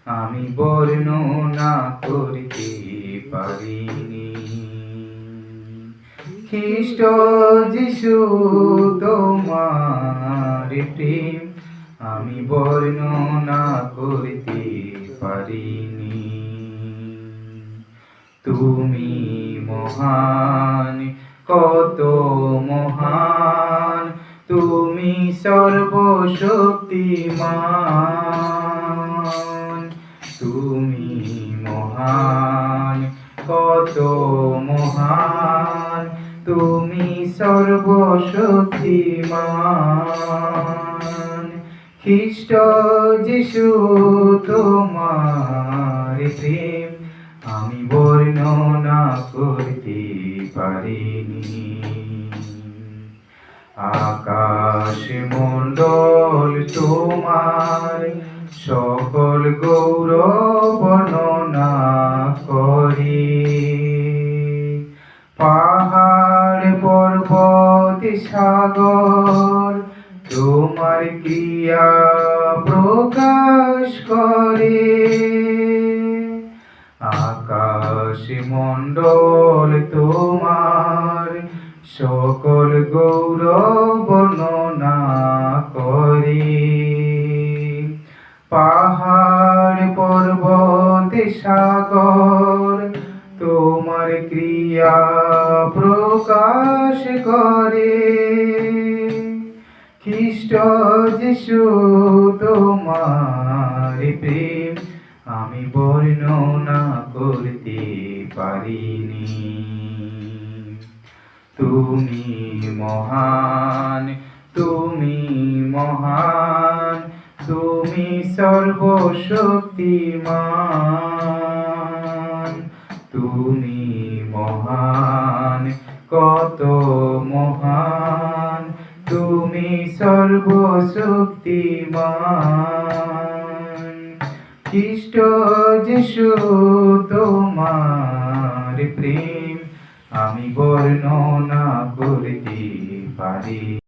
আমি বর্ণনা করিতে পারিনি। খ্রিস্ট যিশু তোমার প্রেম আমি বর্ণনা করিতে পারিনি। তুমি মহান, কত মহান, তুমি সর্বশক্তিমান। তুমি মহান, কত মহান, তুমি সর্বশক্তিমান। খ্রিস্ট যিশু তোমার প্রেম আমি বর্ণনা করতে পারিনি। আকাশ মণ্ডল তোমার সকল গৌরব বর্ণনা করে। পাহাড় পর্বত সাগর তোমার ক্রিয়া প্রকাশ করে। আকাশ মণ্ডল তোমার সকল গৌরব বর্ণনা করে। পাহাড় পর্বত সাগর তোমার ক্রিয়া প্রকাশ করে। খ্রিস্ট যিশু তোমার প্রেম আমি বর্ণনা করতে পারিনি। তুমি মহান, তুমি মহান, তুমি সর্বশক্তিমান। তুমি মহান, কত মহান, তুমি সর্বশক্তিমান। খ্রিস্ট যিশু তোমার প্রেম আমি